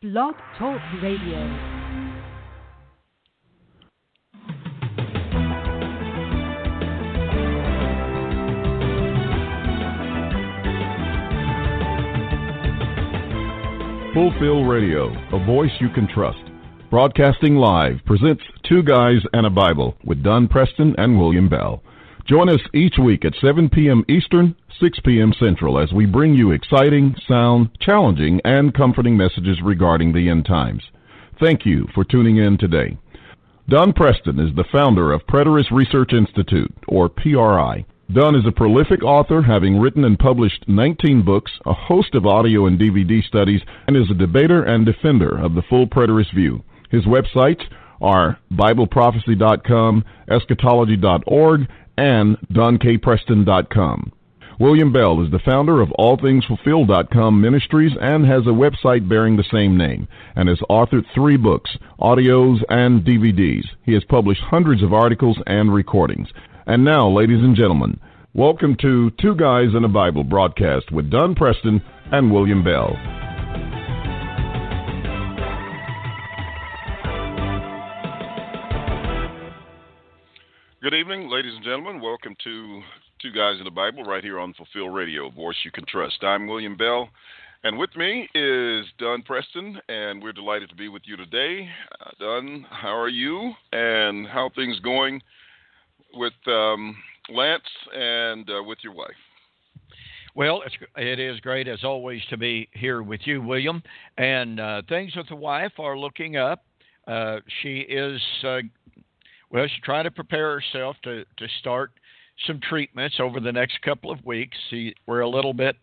Blog Talk Radio. Fulfill Radio, a voice you can trust. Broadcasting live presents Two Guys and a Bible with Don Preston and William Bell. Join us each week at 7 p.m. Eastern, 6 p.m. Central as we bring you exciting, sound, challenging, and comforting messages regarding the end times. Thank you for tuning in today. Don Preston is the founder of Preterist Research Institute, or PRI. Don is a prolific author, having written and published 19 books, a host of audio and DVD studies, and is a debater and defender of the full preterist view. His websites are BibleProphecy.com, Eschatology.org, and DonKPreston.com. William Bell is the founder of AllThingsFulfilled.com Ministries and has a website bearing the same name, and has authored 3 books, audios, and DVDs. He has published hundreds of articles and recordings. And now, ladies and gentlemen, welcome to Two Guys and a Bible broadcast with Don Preston and William Bell. Good evening, ladies and gentlemen. Welcome to Two Guys in the Bible right here on Fulfill Radio, a voice you can trust. I'm William Bell, and with me is Don Preston, and we're delighted to be with you today. Don, how are you, and how are things going with Lance and with your wife? Well, it is great, as always, to be here with you, William, and things with the wife are looking up. She is... she's trying to prepare herself to start some treatments over the next couple of weeks. We're a little bit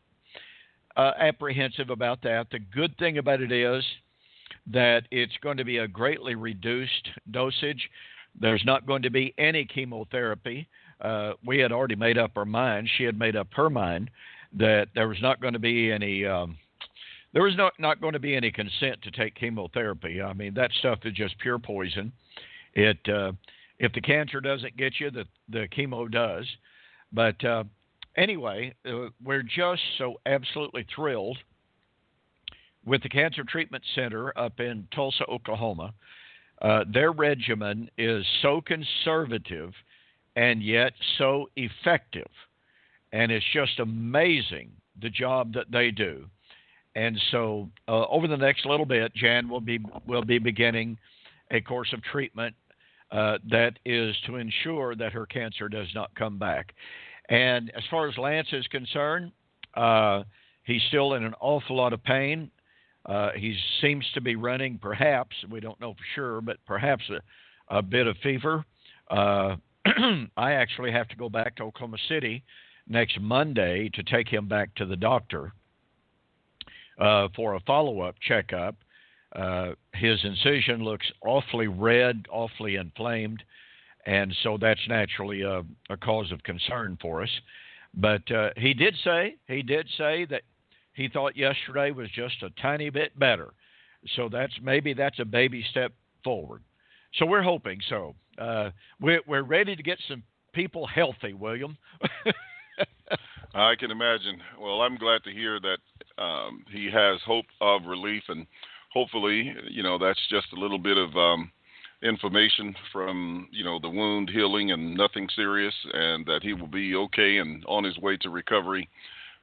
apprehensive about that. The good thing about it is that it's going to be a greatly reduced dosage. There's not going to be any chemotherapy. We had already made up our mind. She had made up her mind that there was not going to be any. There was not going to be any consent to take chemotherapy. I mean, that stuff is just pure poison. If the cancer doesn't get you, the chemo does. But anyway, we're just so absolutely thrilled with the Cancer Treatment Center up in Tulsa, Oklahoma. Their regimen is so conservative and yet so effective. And it's just amazing the job that they do. And so over the next little bit, Jan will be beginning a course of treatment that is to ensure that her cancer does not come back. And as far as Lance is concerned, he's still in an awful lot of pain. He seems to be running, perhaps, we don't know for sure, but perhaps a bit of fever. I actually have to go back to Oklahoma City next Monday to take him back to the doctor for a follow-up checkup. His incision looks awfully red, awfully inflamed, and so that's naturally a cause of concern for us. But he did say that he thought yesterday was just a tiny bit better. So maybe that's a baby step forward. So we're hoping so. We're ready to get some people healthy, William. I can imagine. Well, I'm glad to hear that he has hope of relief, and hopefully, that's just a little bit of information from, the wound healing and nothing serious, and that he will be okay and on his way to recovery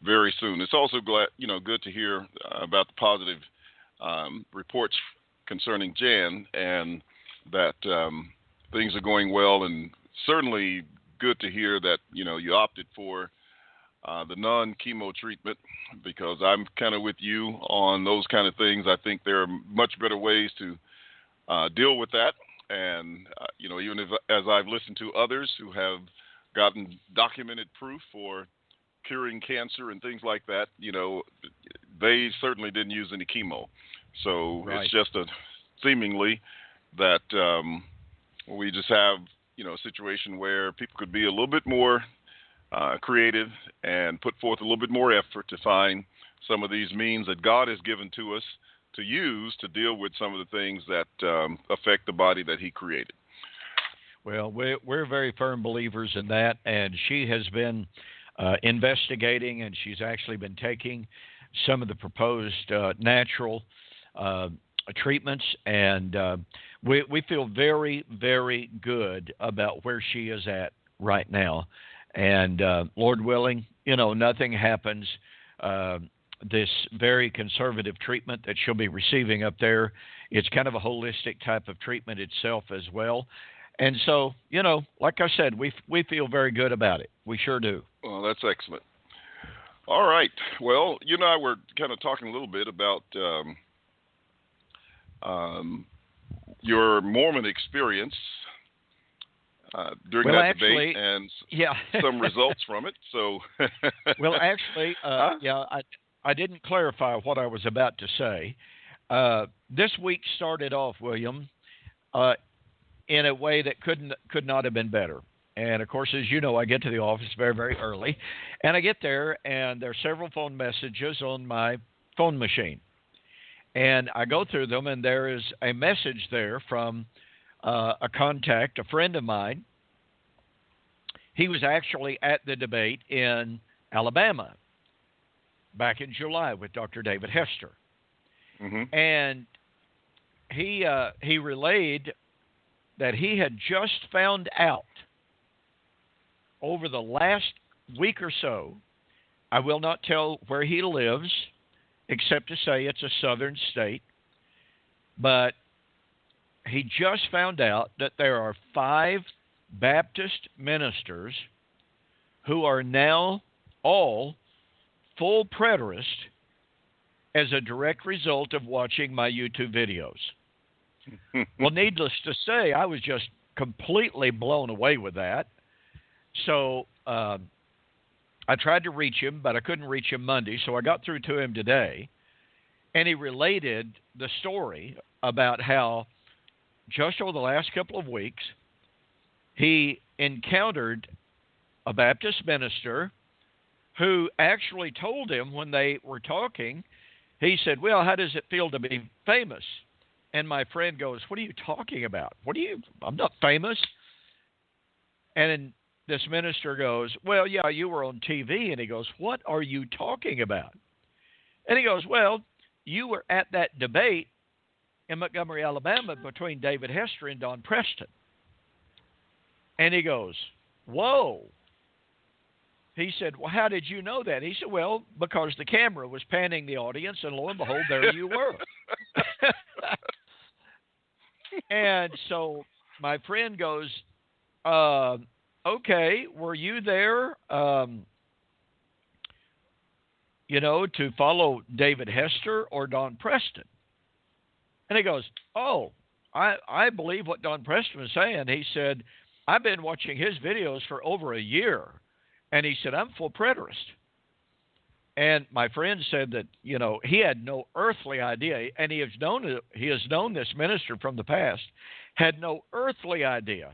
very soon. It's also good to hear about the positive reports concerning Jan, and that things are going well, and certainly good to hear that, you opted for the non-chemo treatment, because I'm kind of with you on those kind of things. I think there are much better ways to deal with that. And, even as I've listened to others who have gotten documented proof for curing cancer and things like that, they certainly didn't use any chemo. So right. It's just seemingly that we just have, a situation where people could be a little bit more creative and put forth a little bit more effort to find some of these means that God has given to us to use to deal with some of the things that affect the body that He created. Well, we're very firm believers in that, and she has been investigating, and she's actually been taking some of the proposed natural treatments, and we feel very, very good about where she is at right now. And Lord willing, nothing happens. This very conservative treatment that she'll be receiving up there, it's kind of a holistic type of treatment itself as well. And so, like I said, we feel very good about it. We sure do. Well, that's excellent. All right. Well, you and I were kind of talking a little bit about your Mormon experience during that debate and some results from it. So, well, actually, I didn't clarify what I was about to say. This week started off, William, in a way that could not have been better. And, of course, as you know, I get to the office very, very early. And I get there, and there are several phone messages on my phone machine. And I go through them, and there is a message there from a contact, a friend of mine. He was actually at the debate in Alabama back in July with Dr. David Hester. Mm-hmm. And he relayed that he had just found out over the last week or so, I will not tell where he lives, except to say it's a southern state, but he just found out that there are 5 Baptist ministers who are now all full preterists as a direct result of watching my YouTube videos. Well, needless to say, I was just completely blown away with that. So I tried to reach him, but I couldn't reach him Monday, so I got through to him today, and he related the story about how just over the last couple of weeks, he encountered a Baptist minister who actually told him when they were talking, he said, well, how does it feel to be famous? And my friend goes, what are you talking about? I'm not famous. And this minister goes, well, yeah, you were on TV. And he goes, what are you talking about? And he goes, well, you were at that debate in Montgomery, Alabama between David Hester and Don Preston. And he goes, whoa. He said, well, how did you know that? He said, well, because the camera was panning the audience, and lo and behold, there you were. And so my friend goes, okay, were you there, to follow David Hester or Don Preston? And he goes, oh, I believe what Don Preston was saying. He said, I've been watching his videos for over a year. And he said, I'm full preterist. And my friend said that, he had no earthly idea, and he has known this minister from the past, had no earthly idea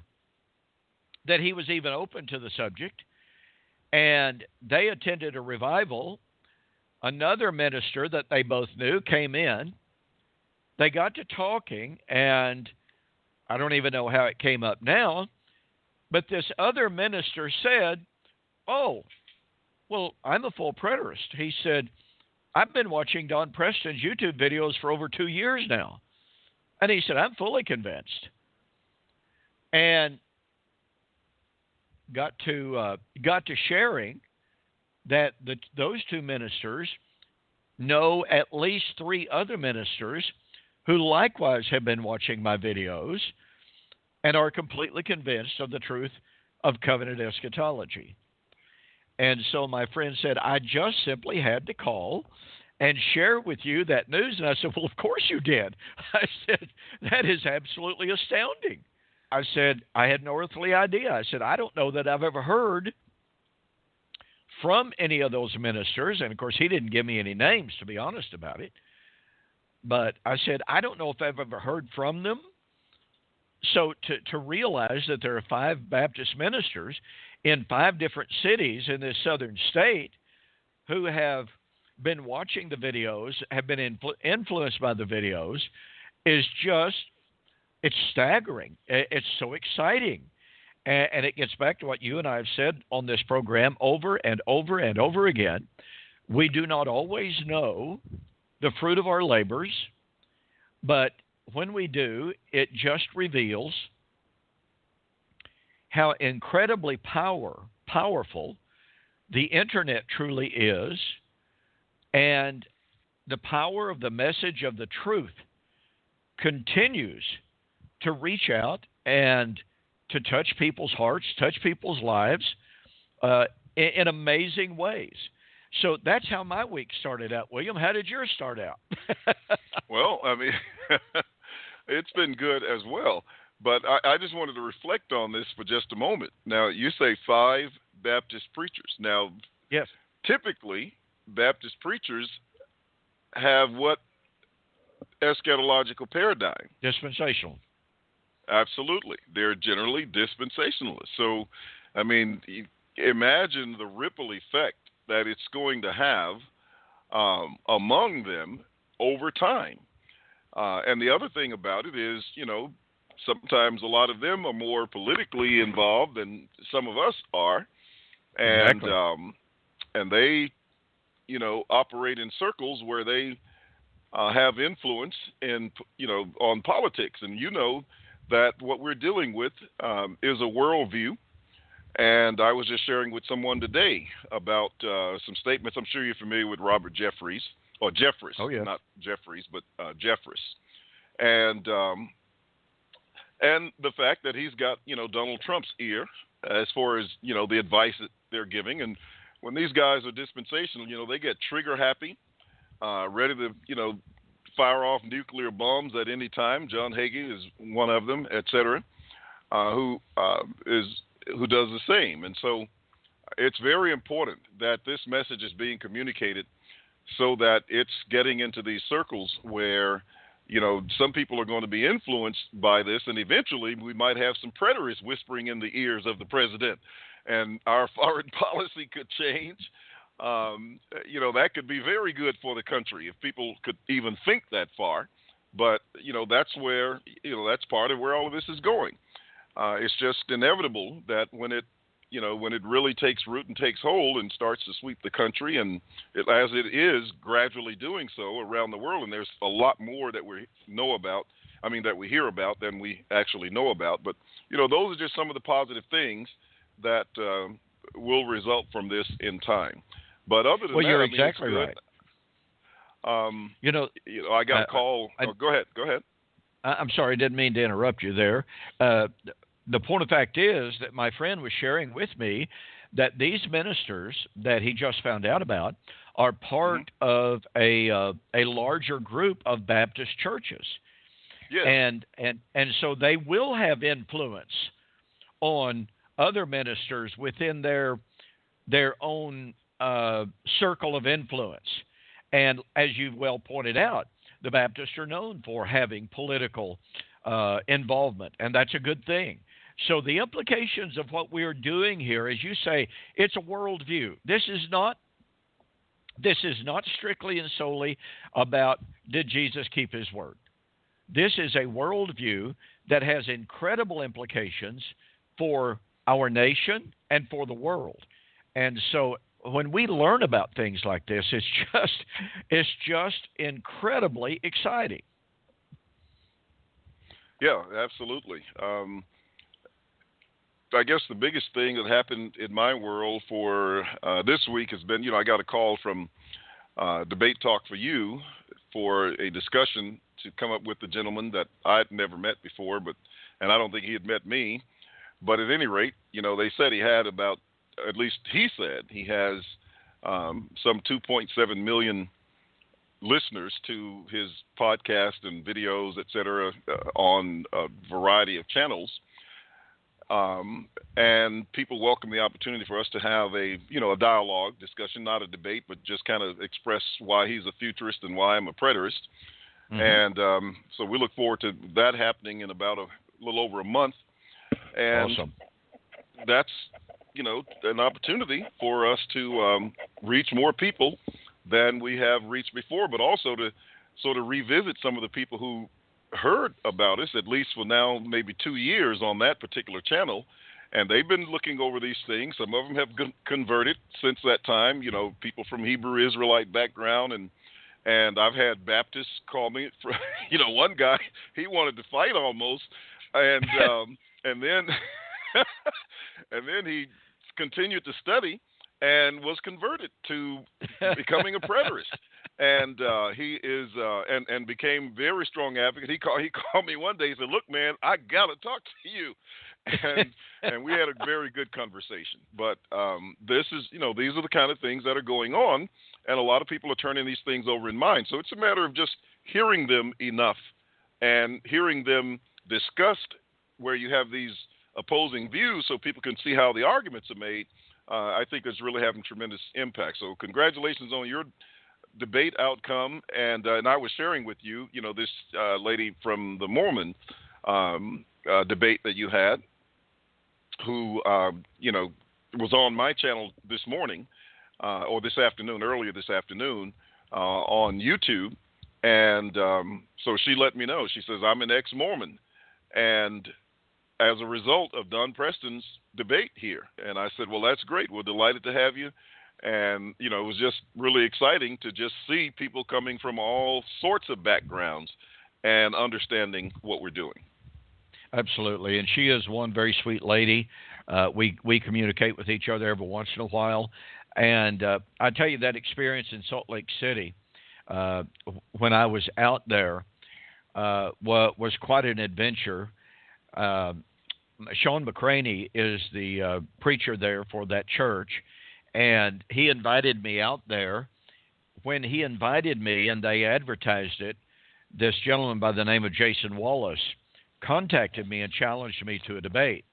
that he was even open to the subject. And they attended a revival. Another minister that they both knew came in. They got to talking, and I don't even know how it came up now, but this other minister said, oh, well, I'm a full preterist. He said, I've been watching Don Preston's YouTube videos for over 2 years now. And he said, I'm fully convinced. And got to sharing that those 2 ministers know at least 3 other ministers who likewise have been watching my videos and are completely convinced of the truth of covenant eschatology. And so my friend said, I just simply had to call and share with you that news. And I said, well, of course you did. I said, that is absolutely astounding. I said, I had no earthly idea. I said, I don't know that I've ever heard from any of those ministers. And, of course, he didn't give me any names, to be honest about it. But I said, I don't know if I've ever heard from them. So to realize that there are 5 Baptist ministers in 5 different cities in this southern state who have been watching the videos, have been influenced by the videos, is just, it's staggering. It's so exciting. And it gets back to what you and I have said on this program over and over and over again. We do not always know the fruit of our labors. But when we do, it just reveals how incredibly powerful the internet truly is, and the power of the message of the truth continues to reach out and to touch people's hearts, touch people's lives in amazing ways. So that's how my week started out, William. How did yours start out? Well, I mean, it's been good as well. But I just wanted to reflect on this for just a moment. Now, you say 5 Baptist preachers. Now, yes, typically, Baptist preachers have what eschatological paradigm? Dispensational. Absolutely. They're generally dispensationalists. So, I mean, imagine the ripple effect that it's going to have among them over time. And the other thing about it is, sometimes a lot of them are more politically involved than some of us are. And Exactly. And they, operate in circles where they have influence in, on politics. And that what we're dealing with is a worldview. And I was just sharing with someone today about some statements. I'm sure you're familiar with Robert Jeffries, or Jeffress, Oh, yes. not Jeffries, but Jeffress. And the fact that he's got, Donald Trump's ear as far as, the advice that they're giving. And when these guys are dispensational, they get trigger happy, ready to, fire off nuclear bombs at any time. John Hagee is one of them, et cetera, who does the same. And so it's very important that this message is being communicated so that it's getting into these circles where, some people are going to be influenced by this, and eventually we might have some preterists whispering in the ears of the president, and our foreign policy could change. That could be very good for the country if people could even think that far. But, that's where, that's part of where all of this is going. It's just inevitable that when it really takes root and takes hold and starts to sweep the country, and as it is gradually doing so around the world, and there's a lot more that we know about, that we hear about than we actually know about. But, those are just some of the positive things that will result from this in time. But other than that, you're exactly right. I got a call. Go ahead. I'm sorry, I didn't mean to interrupt you there. The point of fact is that my friend was sharing with me that these ministers that he just found out about are part of a larger group of Baptist churches. Yes. And so they will have influence on other ministers within their own circle of influence. And as you've well pointed out, the Baptists are known for having political involvement, and that's a good thing. So the implications of what we're doing here, as you say, it's a worldview. This is not strictly and solely about did Jesus keep his word. This is a worldview that has incredible implications for our nation and for the world. And so when we learn about things like this, it's just incredibly exciting. Yeah, absolutely. I guess the biggest thing that happened in my world for this week has been, I got a call from Debate Talk for You for a discussion to come up with the gentleman that I'd never met before, and I don't think he had met me. But at any rate, they said he had about, at least he said, he has some 2.7 million listeners to his podcast and videos, et cetera, on a variety of channels. And people welcome the opportunity for us to have a dialogue, discussion, not a debate, but just kind of express why he's a futurist and why I'm a preterist. And so we look forward to that happening in about a little over a month. And awesome. That's, an opportunity for us to reach more people than we have reached before, but also to sort of revisit some of the people who heard about us, at least for now maybe 2 years on that particular channel, and they've been looking over these things. Some of them have converted since that time, people from Hebrew Israelite background, and And I've had Baptists call me. For, one guy, he wanted to fight almost, and then and then he continued to study and was converted to becoming a preterist. And he is and became very strong advocate. He called me one day. He said, "Look, man, I gotta talk to you." And we had a very good conversation. But this is, these are the kind of things that are going on, and a lot of people are turning these things over in mind. So it's a matter of just hearing them enough and hearing them discussed where you have these opposing views so people can see how the arguments are made. I think it's really having tremendous impact. So congratulations on your debate outcome. And I was sharing with you, this lady from the Mormon debate that you had, who, was on my channel this morning, or this afternoon, earlier this afternoon, on YouTube. And so she let me know. She says, I'm an ex-Mormon. And as a result of Don Preston's debate here. And I said, well, that's great. We're delighted to have you. And, it was just really exciting to just see people coming from all sorts of backgrounds and understanding what we're doing. Absolutely. And she is one very sweet lady. We communicate with each other every once in a while. And I tell you, that experience in Salt Lake City, when I was out there, was quite an adventure. Sean McCraney is the preacher there for that church, and he invited me out there. When he invited me and they advertised it, this gentleman by the name of Jason Wallace contacted me and challenged me to a debate.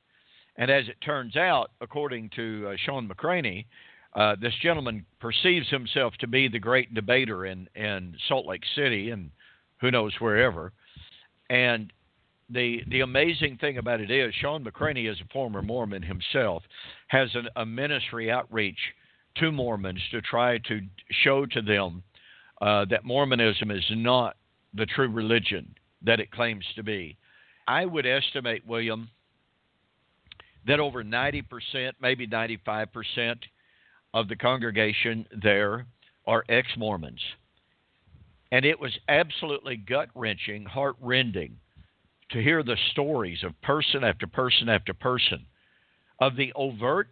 And as it turns out, according to Sean McCraney, this gentleman perceives himself to be the great debater in Salt Lake City and who knows wherever. And the amazing thing about it is Sean McCraney, as a former Mormon himself, has a ministry outreach to Mormons to try to show to them that Mormonism is not the true religion that it claims to be. I would estimate, William, that over 90%, maybe 95% of the congregation there are ex-Mormons. And it was absolutely gut-wrenching, heart-rending to hear the stories of person after person after person of the overt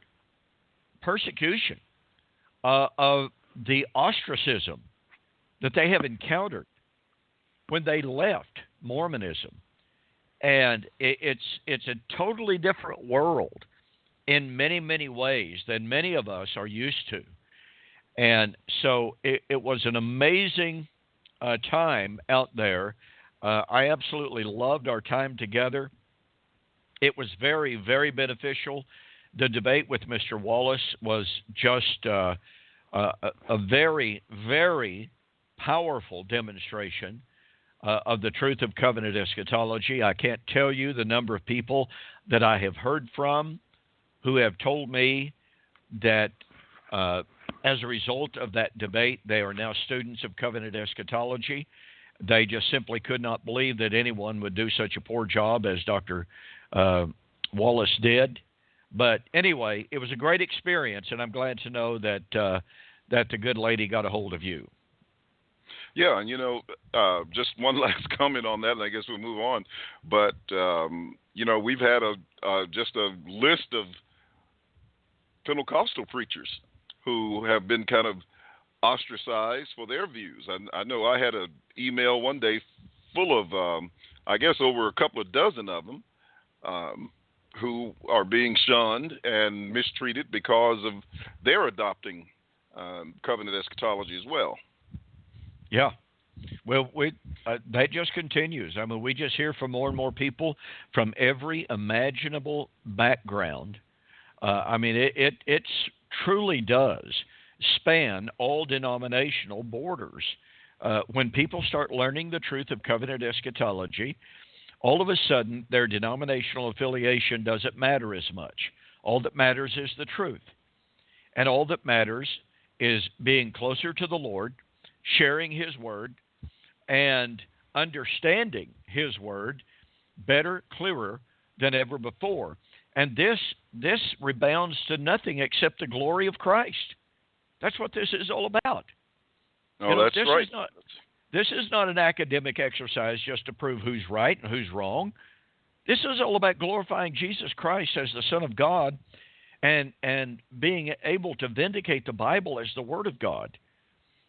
persecution, of the ostracism that they have encountered when they left Mormonism. And it's a totally different world in many, many ways than many of us are used to. And so it was an amazing time out there. I absolutely loved our time together. It was very, very beneficial. The debate with Mr. Wallace was just a very, very powerful demonstration of the truth of covenant eschatology. I can't tell you the number of people that I have heard from who have told me that as a result of that debate, they are now students of covenant eschatology. They just simply could not believe that anyone would do such a poor job as Dr. Wallace did. But anyway, it was a great experience, and I'm glad to know that the good lady got a hold of you. Yeah, and just one last comment on that, and I guess we'll move on. But we've had just a list of Pentecostal preachers who have been kind of ostracized for their views. I know I had an email one day full of, I guess, over a couple of dozen of them who are being shunned and mistreated because of their adopting covenant eschatology as well. Yeah. Well, that just continues. I mean, we just hear from more and more people from every imaginable background. It truly does span all denominational borders. When people start learning the truth of covenant eschatology, all of a sudden their denominational affiliation doesn't matter as much. All that matters is the truth. And all that matters is being closer to the Lord, sharing His Word, and understanding His Word better, clearer than ever before. And this rebounds to nothing except the glory of Christ. That's what this is all about. Oh, that's right. This is not an academic exercise just to prove who's right and who's wrong. This is all about glorifying Jesus Christ as the Son of God and being able to vindicate the Bible as the Word of God.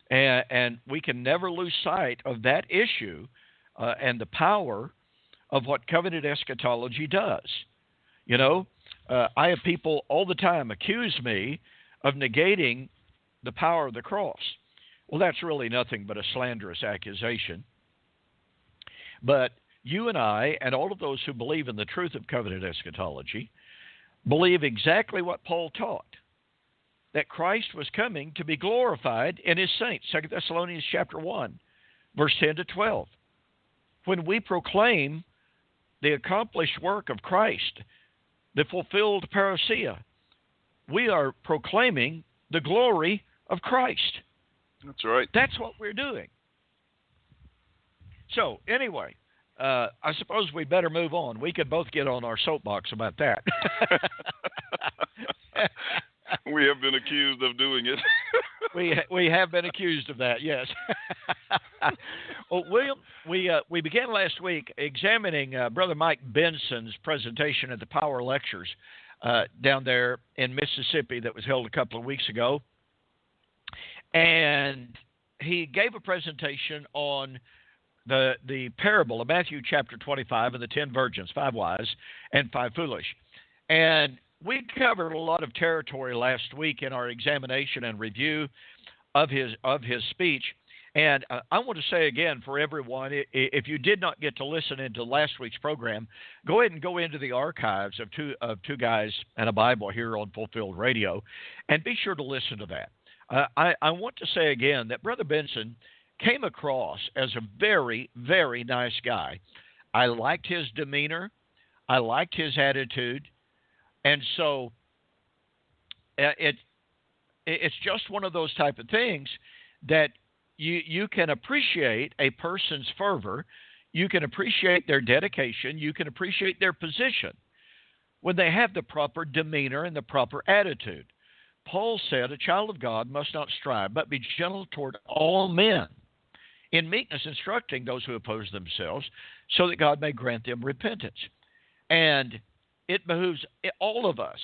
And we can never lose sight of that issue and the power of what covenant eschatology does. You know, I have people all the time accuse me of negating the power of the cross. Well, that's really nothing but a slanderous accusation. But you and I and all of those who believe in the truth of covenant eschatology believe exactly what Paul taught, that Christ was coming to be glorified in his saints. 2 Thessalonians chapter 1, verse 10 to 12. When we proclaim the accomplished work of Christ, the fulfilled parousia, we are proclaiming the glory of Christ. That's right. That's what we're doing. So, anyway, I suppose we better move on. We could both get on our soapbox about that. We have been accused of doing it. We have been accused of that, yes. Well, William, we began last week examining Brother Mike Benson's presentation at the Power Lectures down there in Mississippi that was held a couple of weeks ago. And he gave a presentation on the parable of Matthew chapter 25 and the 10 virgins, 5 wise and 5 foolish. And we covered a lot of territory last week in our examination and review of his speech. And I want to say again for everyone, if you did not get to listen into last week's program, go ahead and go into the archives of Two Guys and a Bible here on Fulfilled Radio, and be sure to listen to that. I want to say again that Brother Benson came across as a very, very nice guy. I liked his demeanor. I liked his attitude. And so it's just one of those type of things that you can appreciate a person's fervor. You can appreciate their dedication. You can appreciate their position when they have the proper demeanor and the proper attitude. Paul said, a child of God must not strive, but be gentle toward all men, in meekness instructing those who oppose themselves, so that God may grant them repentance. And it behooves all of us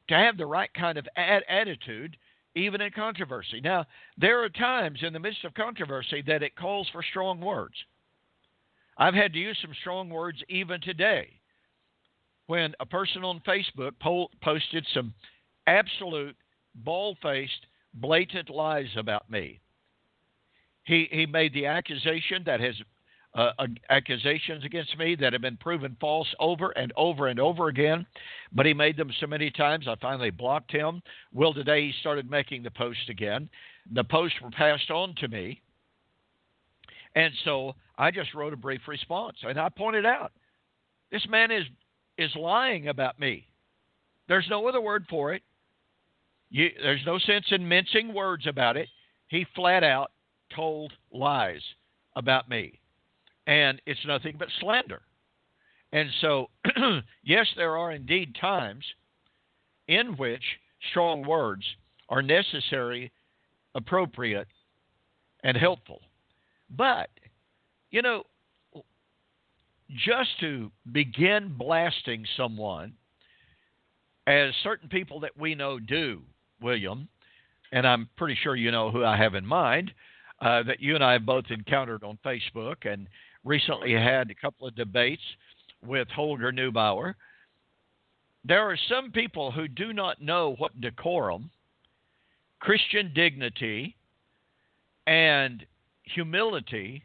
to have the right kind of attitude, even in controversy. Now, there are times in the midst of controversy that it calls for strong words. I've had to use some strong words even today when a person on Facebook posted some absolute bald-faced, blatant lies about me. He made the accusation that has accusations against me that have been proven false over and over and over again, but he made them so many times I finally blocked him. Well, today he started making the post again. The posts were passed on to me, and so I just wrote a brief response, and I pointed out, this man is lying about me. There's no other word for it. There's no sense in mincing words about it. He flat out told lies about me. And it's nothing but slander. And so, yes, there are indeed times in which strong words are necessary, appropriate, and helpful. But, you know, just to begin blasting someone, as certain people that we know do, William, and I'm pretty sure you know who I have in mind, that you and I have both encountered on Facebook and recently had a couple of debates with Holger Neubauer. There are some people who do not know what decorum, Christian dignity, and humility,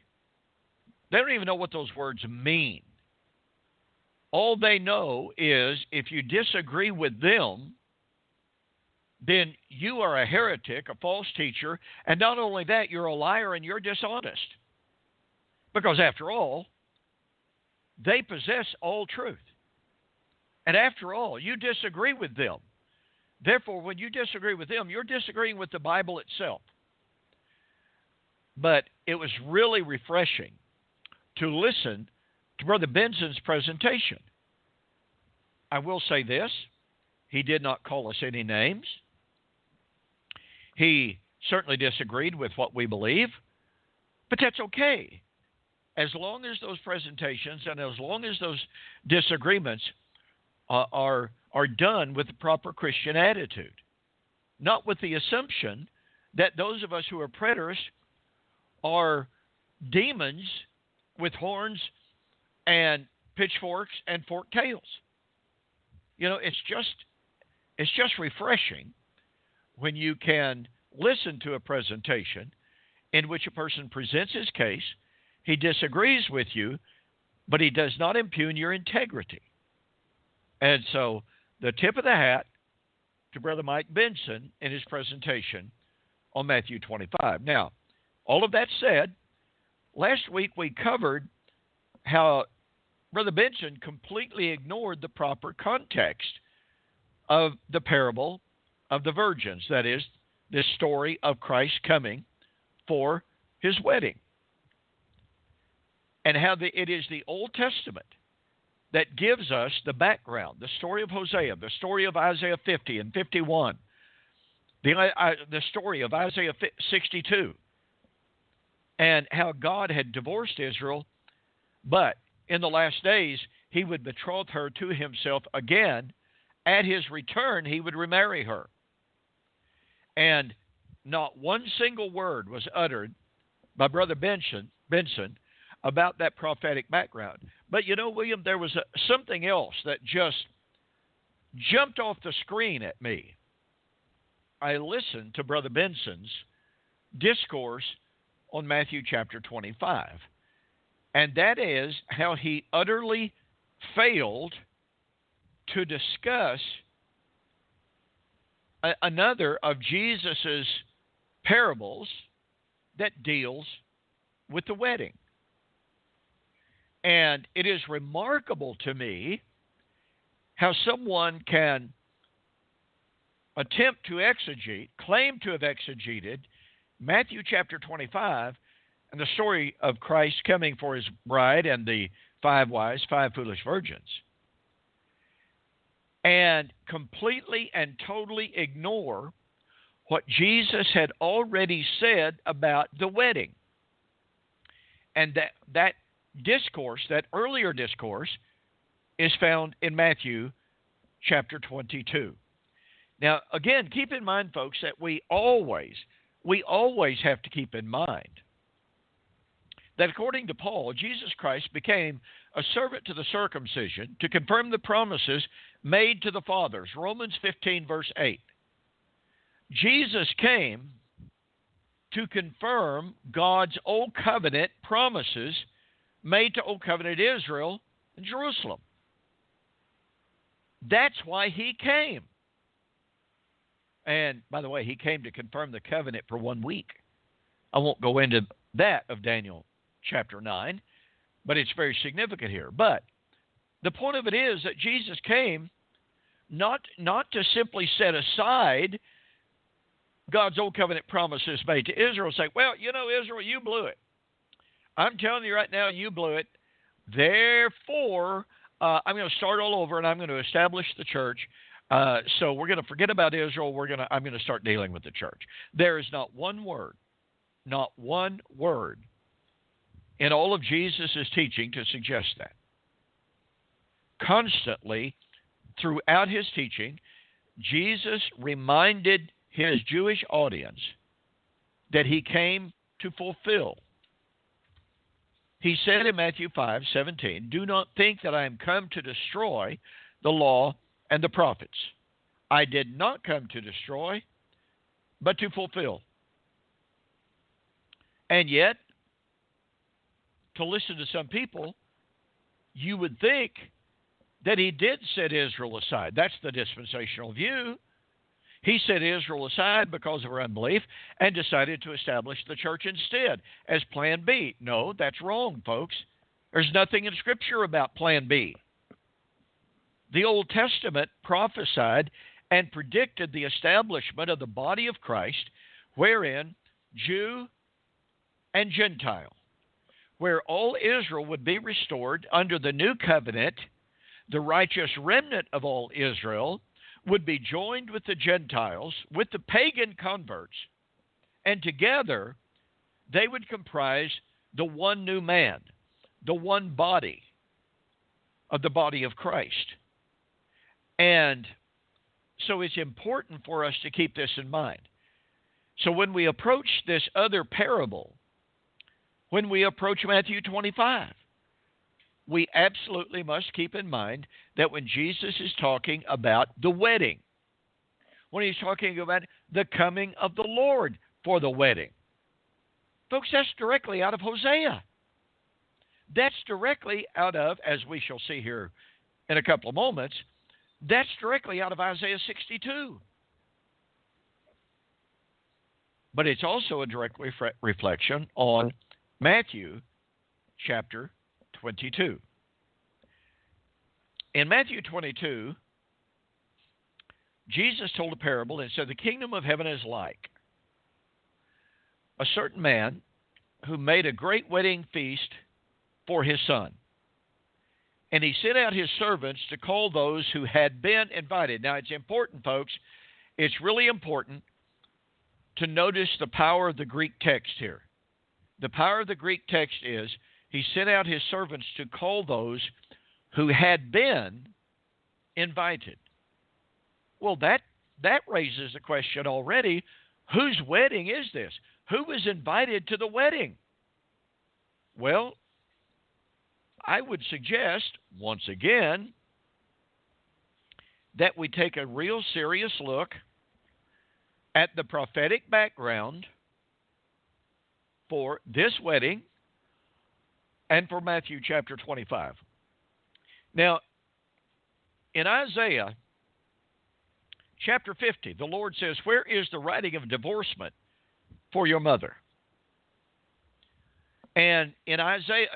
they don't even know what those words mean. All they know is if you disagree with them, then you are a heretic, a false teacher, and not only that, you're a liar and you're dishonest. Because after all, they possess all truth. And after all, you disagree with them. Therefore, when you disagree with them, you're disagreeing with the Bible itself. But it was really refreshing to listen to Brother Benson's presentation. I will say this. He did not call us any names. He certainly disagreed with what we believe, but that's okay. As long as those presentations and as long as those disagreements are done with the proper Christian attitude, not with the assumption that those of us who are preterists are demons with horns and pitchforks and forked tails. You know, it's just refreshing when you can listen to a presentation in which a person presents his case, he disagrees with you, but he does not impugn your integrity. And so the tip of the hat to Brother Mike Benson in his presentation on Matthew 25. Now, all of that said, last week we covered how Brother Benson completely ignored the proper context of the parable of the virgins, that is, this story of Christ coming for his wedding, and how it is the Old Testament that gives us the background, the story of Hosea, the story of Isaiah 50 and 51, the story of Isaiah 62, and how God had divorced Israel, but in the last days he would betroth her to himself again. At his return, he would remarry her. And not one single word was uttered by Brother Benson about that prophetic background. But you know, William, there was something else that just jumped off the screen at me. I listened to Brother Benson's discourse on Matthew chapter 25, and that is how he utterly failed to discuss another of Jesus's parables that deals with the wedding. And it is remarkable to me how someone can attempt to claim to have exegeted Matthew chapter 25 and the story of Christ coming for his bride and the 5 foolish virgins, and completely and totally ignore what Jesus had already said about the wedding. And that discourse, that earlier discourse, is found in Matthew chapter 22. Now, again, keep in mind, folks, that we always have to keep in mind that according to Paul, Jesus Christ became a servant to the circumcision to confirm the promises made to the fathers. Romans 15, verse 8. Jesus came to confirm God's Old Covenant promises made to Old Covenant Israel and Jerusalem. That's why he came. And, by the way, he came to confirm the covenant for 1 week. I won't go into that of Daniel chapter 9, but it's very significant here. But the point of it is that Jesus came not to simply set aside God's Old Covenant promises made to Israel and say, well, you know, Israel, you blew it. I'm telling you right now, you blew it. Therefore, I'm going to start all over, and I'm going to establish the church. So we're going to forget about Israel. I'm going to start dealing with the church. There is not one word in all of Jesus' teaching to suggest that. Constantly, throughout his teaching, Jesus reminded his Jewish audience that he came to fulfill. He said in Matthew 5:17, "Do not think that I am come to destroy the law and the prophets. I did not come to destroy, but to fulfill." And yet, to listen to some people, you would think that he did set Israel aside. That's the dispensational view. He set Israel aside because of her unbelief and decided to establish the church instead as plan B. No, that's wrong, folks. There's nothing in Scripture about plan B. The Old Testament prophesied and predicted the establishment of the body of Christ, wherein Jew and Gentile, where all Israel would be restored under the new covenant. The righteous remnant of all Israel would be joined with the Gentiles, with the pagan converts, And together, they would comprise the one new man, the one body of the body of Christ. And so it's important for us to keep this in mind. So when we approach this other parable, when we approach Matthew 25, we absolutely must keep in mind that when Jesus is talking about the wedding, when he's talking about the coming of the Lord for the wedding, folks, that's directly out of Hosea. That's directly out of, as we shall see here in a couple of moments, that's directly out of Isaiah 62. But it's also a direct reflection on Matthew chapter 22. In Matthew 22, Jesus told a parable and said, the kingdom of heaven is like a certain man who made a great wedding feast for his son. And he sent out his servants to call those who had been invited. Now, it's important, folks. It's really important to notice the power of the Greek text here. The power of the Greek text is he sent out his servants to call those who had been invited. Well, that raises the question already, whose wedding is this? Who was invited to the wedding? Well, I would suggest, once again, that we take a real serious look at the prophetic background for this wedding and for Matthew chapter 25. Now, in Isaiah chapter 50, the Lord says, where is the writing of divorcement for your mother? And in Hosea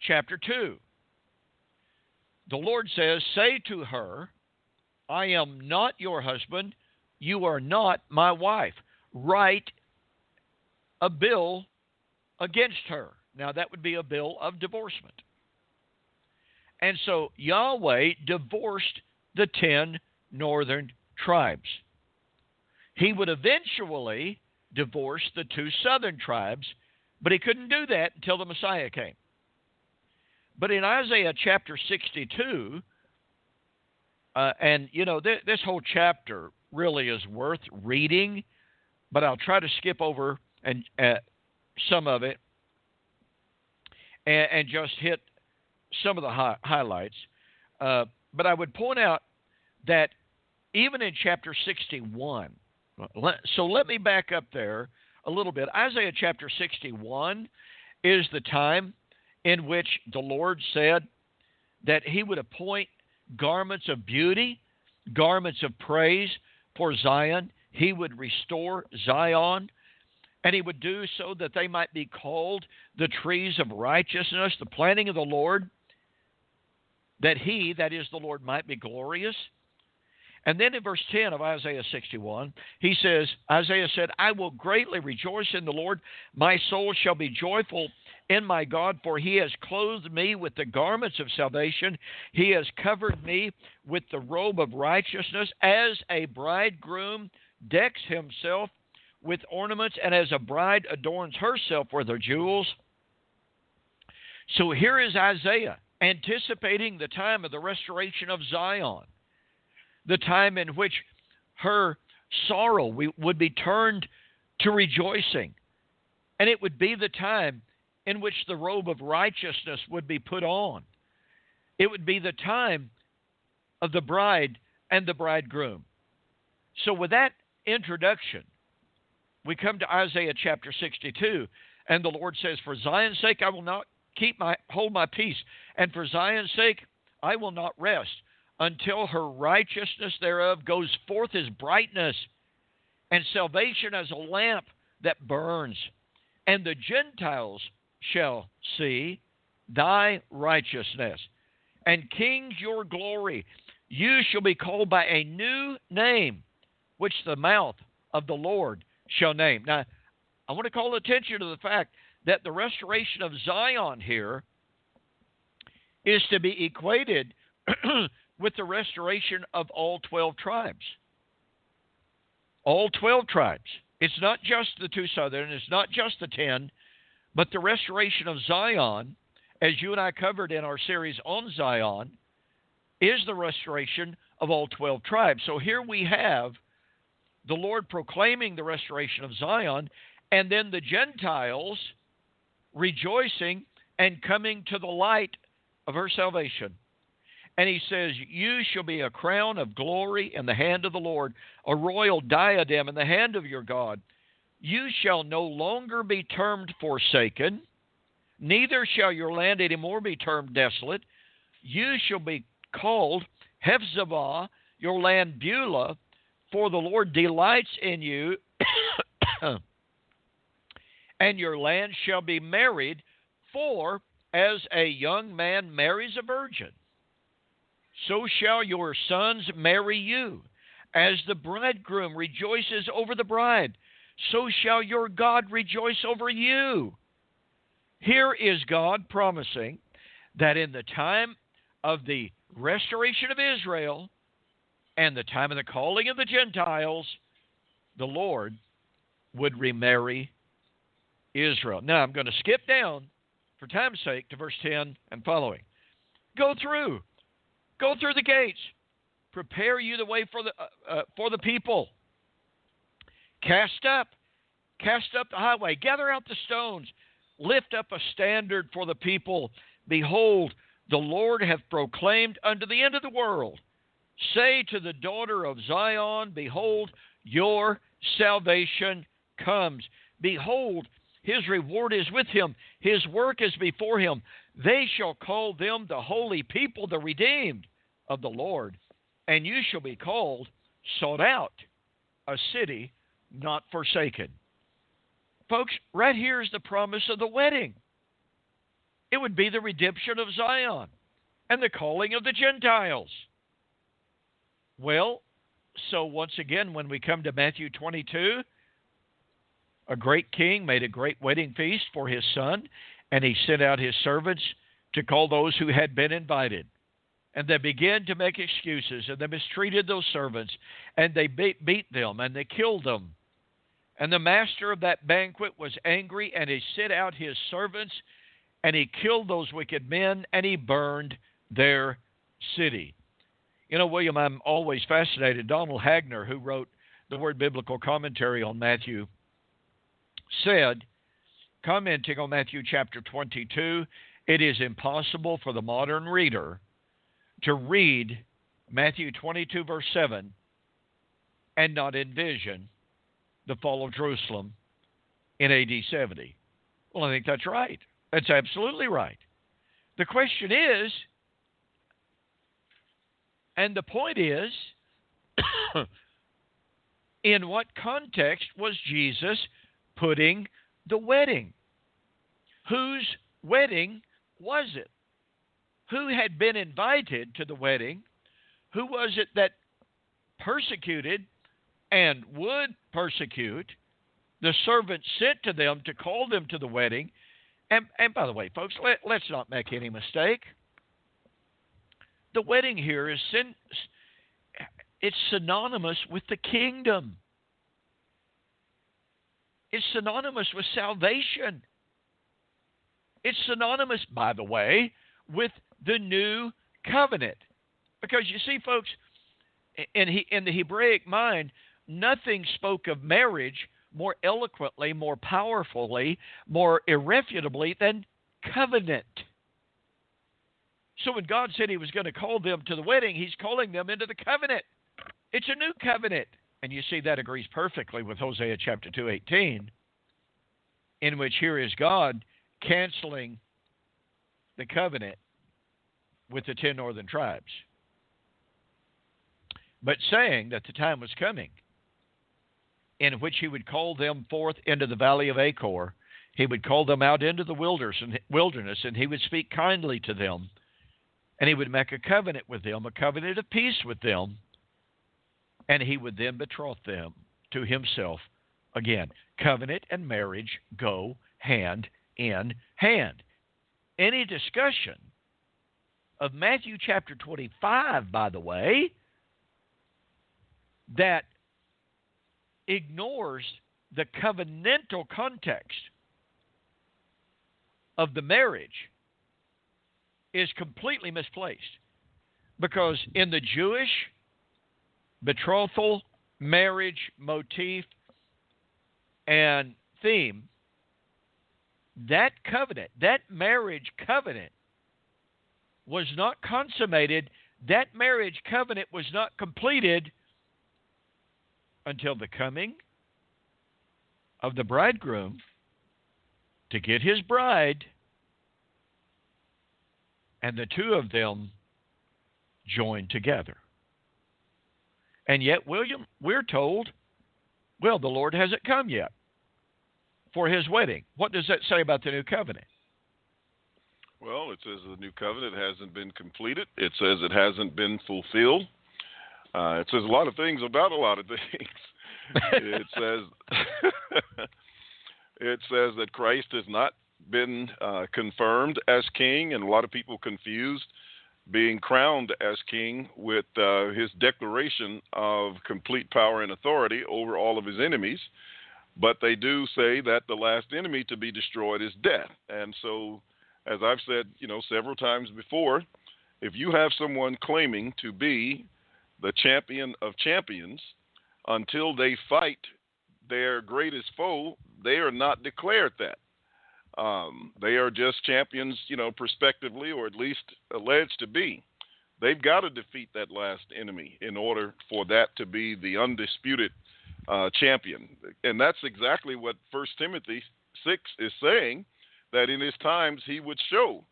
chapter 2, the Lord says, say to her, I am not your husband, you are not my wife. Write a bill against her. Now, that would be a bill of divorcement. And so Yahweh divorced the 10 northern tribes. He would eventually divorce the 2 southern tribes, but he couldn't do that until the Messiah came. But in Isaiah chapter 62, and you know, this whole chapter really is worth reading, but I'll try to skip over and some of it and just hit some of the highlights. But I would point out that even in chapter 61, so let me back up there a little bit. Isaiah chapter 61 is the time in which the Lord said that he would appoint garments of beauty, garments of praise for Zion. He would restore Zion, and he would do so that they might be called the trees of righteousness, the planting of the Lord, that he, that is the Lord, might be glorious. And then in verse 10 of Isaiah 61, he says, Isaiah said, I will greatly rejoice in the Lord. My soul shall be joyful in my God, for he has clothed me with the garments of salvation. He has covered me with the robe of righteousness, as a bridegroom decks himself with ornaments, and as a bride adorns herself with her jewels. So here is Isaiah anticipating the time of the restoration of Zion, the time in which her sorrow would be turned to rejoicing. And it would be the time in which the robe of righteousness would be put on. It would be the time of the bride and the bridegroom. So with that introduction, we come to Isaiah chapter 62, and the Lord says, for Zion's sake I will not hold my peace, and for Zion's sake I will not rest, until her righteousness thereof goes forth as brightness, and salvation as a lamp that burns. And the Gentiles shall see thy righteousness, and kings your glory. You shall be called by a new name, which the mouth of the Lord shall name. Now, I want to call attention to the fact that the restoration of Zion here is to be equated with the restoration of all 12 tribes. All 12 tribes. It's not just the 2 southern, it's not just the 10, but the restoration of Zion, as you and I covered in our series on Zion, is the restoration of all 12 tribes. So here we have the Lord proclaiming the restoration of Zion, and then the Gentiles rejoicing and coming to the light of her salvation. And he says, you shall be a crown of glory in the hand of the Lord, a royal diadem in the hand of your God. You shall no longer be termed forsaken, neither shall your land any more be termed desolate. You shall be called Hephzibah, your land Beulah, for the Lord delights in you, and your land shall be married, for as a young man marries a virgin, so shall your sons marry you. As the bridegroom rejoices over the bride, so shall your God rejoice over you. Here is God promising that in the time of the restoration of Israel and the time of the calling of the Gentiles, the Lord would remarry Israel. Now, I'm going to skip down, for time's sake, to verse 10 and following. Go through the gates. Prepare you the way for the people. Cast up the highway. Gather out the stones. Lift up a standard for the people. Behold, the Lord hath proclaimed unto the end of the world. Say to the daughter of Zion, behold, your salvation comes. Behold, his reward is with him. His work is before him. They shall call them the holy people, the redeemed of the Lord. And you shall be called, sought out, a city not forsaken. Folks, right here is the promise of the wedding. It would be the redemption of Zion and the calling of the Gentiles. Well, so once again, when we come to Matthew 22, a great king made a great wedding feast for his son, and he sent out his servants to call those who had been invited. And they began to make excuses, and they mistreated those servants, and they beat them, and they killed them. And the master of that banquet was angry, and he sent out his servants, and he killed those wicked men, and he burned their city. You know, William, I'm always fascinated. Donald Hagner, who wrote the Word Biblical Commentary on Matthew, said, commenting on Matthew chapter 22, it is impossible for the modern reader to read Matthew 22, verse 7, and not envision the fall of Jerusalem in AD 70. Well, I think that's right. That's absolutely right. The question is, and the point is, in what context was Jesus putting the wedding? Whose wedding was it? Who had been invited to the wedding? Who was it that persecuted and would persecute the servants sent to them to call them to the wedding? And by the way, folks, let's not make any mistake. The wedding here is it's synonymous with the kingdom. It's synonymous with salvation. It's synonymous, by the way, with the new covenant. Because you see, folks, in the Hebraic mind, nothing spoke of marriage more eloquently, more powerfully, more irrefutably than covenant. So when God said he was going to call them to the wedding, he's calling them into the covenant. It's a new covenant. And you see that agrees perfectly with Hosea chapter 2:18, in which here is God canceling the covenant with the 10 northern tribes, but saying that the time was coming in which he would call them forth into the valley of Achor. He would call them out into the wilderness, and he would speak kindly to them, and he would make a covenant with them, a covenant of peace with them, and he would then betroth them to himself again. Covenant and marriage go hand in hand. Any discussion of Matthew chapter 25, by the way, that ignores the covenantal context of the marriage is completely misplaced. Because in the Jewish betrothal, marriage motif, and theme, that covenant, that marriage covenant, was not consummated. That marriage covenant was not completed until the coming of the bridegroom to get his bride, and the two of them joined together. And yet, William, we're told, well, the Lord hasn't come yet for his wedding. What does that say about the new covenant? Well, it says the new covenant hasn't been completed. It says it hasn't been fulfilled. It says a lot of things about a lot of things. It says that Christ has not been confirmed as king, and a lot of people confused being crowned as king with his declaration of complete power and authority over all of his enemies. But they do say that the last enemy to be destroyed is death. And so, as I've said, several times before, if you have someone claiming to be the champion of champions, until they fight their greatest foe, they are not declared that. They are just champions, prospectively, or at least alleged to be. They've got to defeat that last enemy in order for that to be the undisputed champion. And that's exactly what 1 Timothy 6 is saying, that in his times he would show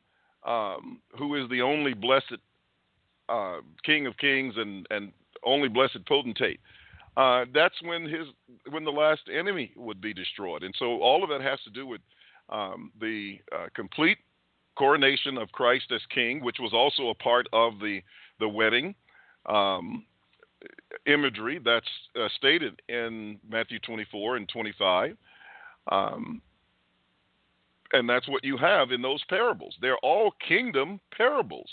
who is the only blessed King of Kings and only blessed potentate. That's when the last enemy would be destroyed. And so all of that has to do with the complete coronation of Christ as king, which was also a part of the wedding imagery that's stated in Matthew 24 and 25. And that's what you have in those parables. They're all kingdom parables.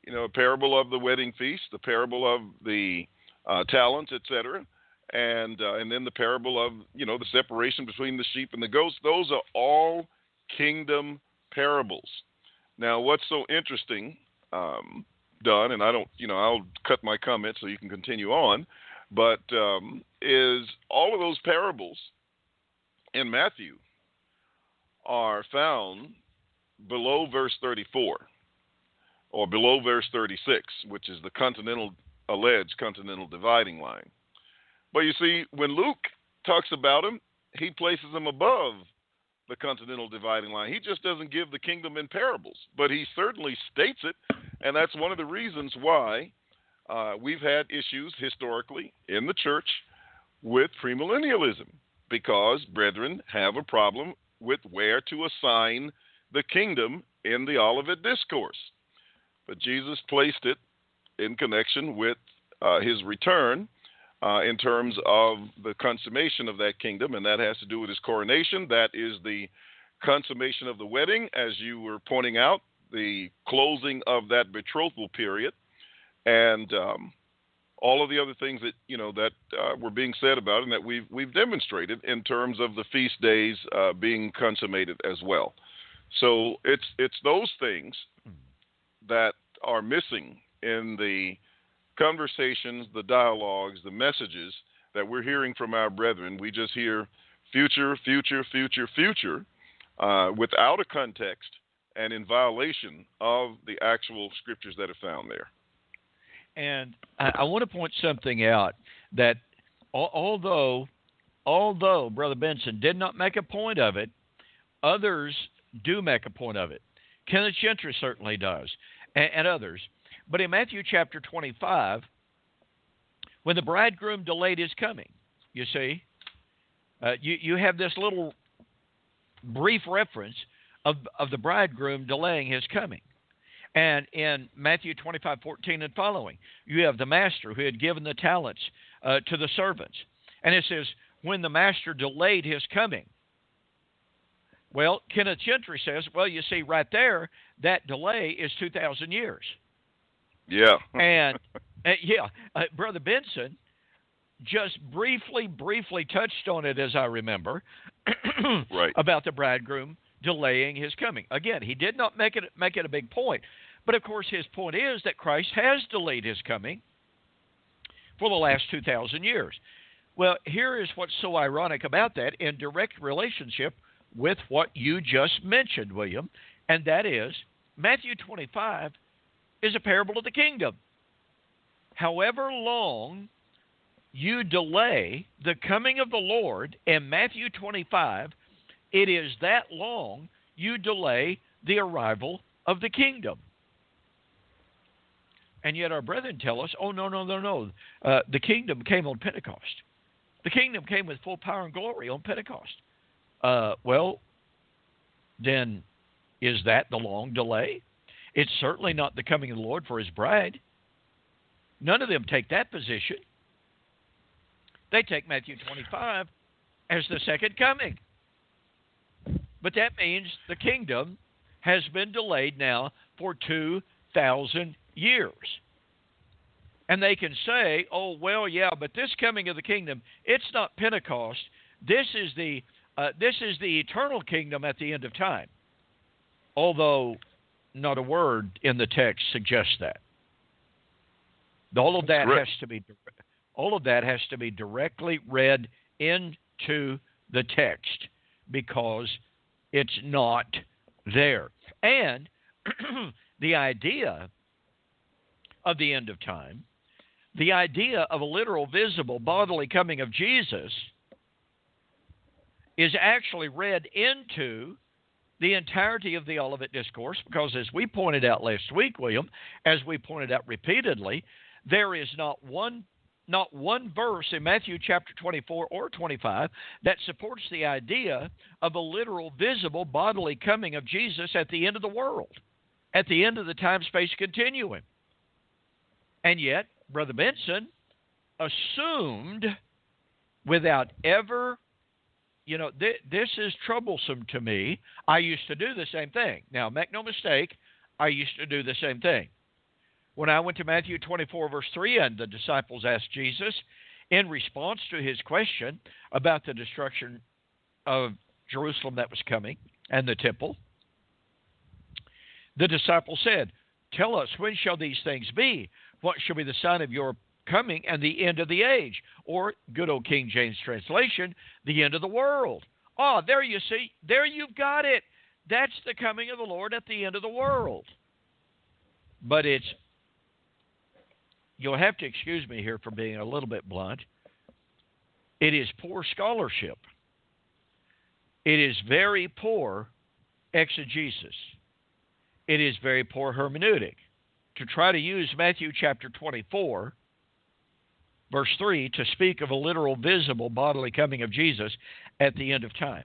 A parable of the wedding feast, the parable of the talents, etc., and then the parable of the separation between the sheep and the goats. Those are all kingdom parables. Now, what's so interesting, Don, and I'll cut my comment so you can continue on, but is all of those parables in Matthew are found below verse 34 or below verse 36, which is the alleged continental dividing line. But you see, when Luke talks about him, he places him above the continental dividing line. He just doesn't give the kingdom in parables, but he certainly states it, and that's one of the reasons why we've had issues historically in the church with premillennialism, because brethren have a problem with where to assign the kingdom in the Olivet Discourse. But Jesus placed it in connection with his return in terms of the consummation of that kingdom, and that has to do with his coronation. That is the consummation of the wedding, as you were pointing out, the closing of that betrothal period, and all of the other things that that were being said about, and that we've demonstrated in terms of the feast days being consummated as well. So it's those things that are missing in the conversations, the dialogues, the messages that we're hearing from our brethren. We just hear future, future, future, future, without a context and in violation of the actual scriptures that are found there. And I want to point something out, that although Brother Benson did not make a point of it, others do make a point of it. Kenneth Gentry certainly does, and others. But in Matthew chapter 25, when the bridegroom delayed his coming, you see, you have this little brief reference of the bridegroom delaying his coming. And in Matthew 25:14 and following, you have the master who had given the talents to the servants. And it says, when the master delayed his coming. Well, Kenneth Gentry says, well, you see right there, that delay is 2,000 years. Yeah. And, Brother Benson just briefly touched on it, as I remember, Right. about the bridegroom delaying his coming. Again, he did not make it a big point. But, of course, his point is that Christ has delayed his coming for the last 2,000 years. Well, here is what's so ironic about that in direct relationship with what you just mentioned, William, and that is Matthew 25 is a parable of the kingdom. However long you delay the coming of the Lord in Matthew 25, it is that long you delay the arrival of the kingdom. And yet our brethren tell us, oh, no. The kingdom came on Pentecost. The kingdom came with full power and glory on Pentecost. Well, then is that the long delay? It's certainly not the coming of the Lord for his bride. None of them take that position. They take Matthew 25 as the second coming. But that means the kingdom has been delayed now for 2,000 years. And they can say, oh, well, yeah, but this coming of the kingdom, it's not Pentecost. This is the eternal kingdom at the end of time. Although not a word in the text suggests that. All of that has to be directly read into the text because it's not there. And the idea of the end of time, the idea of a literal, visible, bodily coming of Jesus is actually read into the entirety of the Olivet Discourse because, as we pointed out last week, William, as we pointed out repeatedly, there is not one verse in Matthew chapter 24 or 25 that supports the idea of a literal, visible, bodily coming of Jesus at the end of the world, at the end of the time-space continuum. And yet, Brother Benson assumed without ever, this is troublesome to me. I used to do the same thing. Now, make no mistake, I used to do the same thing. When I went to Matthew 24, verse 3, and the disciples asked Jesus, in response to his question about the destruction of Jerusalem that was coming and the temple, the disciples said, tell us, when shall these things be? What shall be the sign of your coming and the end of the age? Or, good old King James translation, the end of the world. Oh, there you see. There you've got it. That's the coming of the Lord at the end of the world. But you'll have to excuse me here for being a little bit blunt. It is poor scholarship. It is very poor exegesis. It is very poor hermeneutic to try to use Matthew chapter 24, verse 3, to speak of a literal, visible, bodily coming of Jesus at the end of time.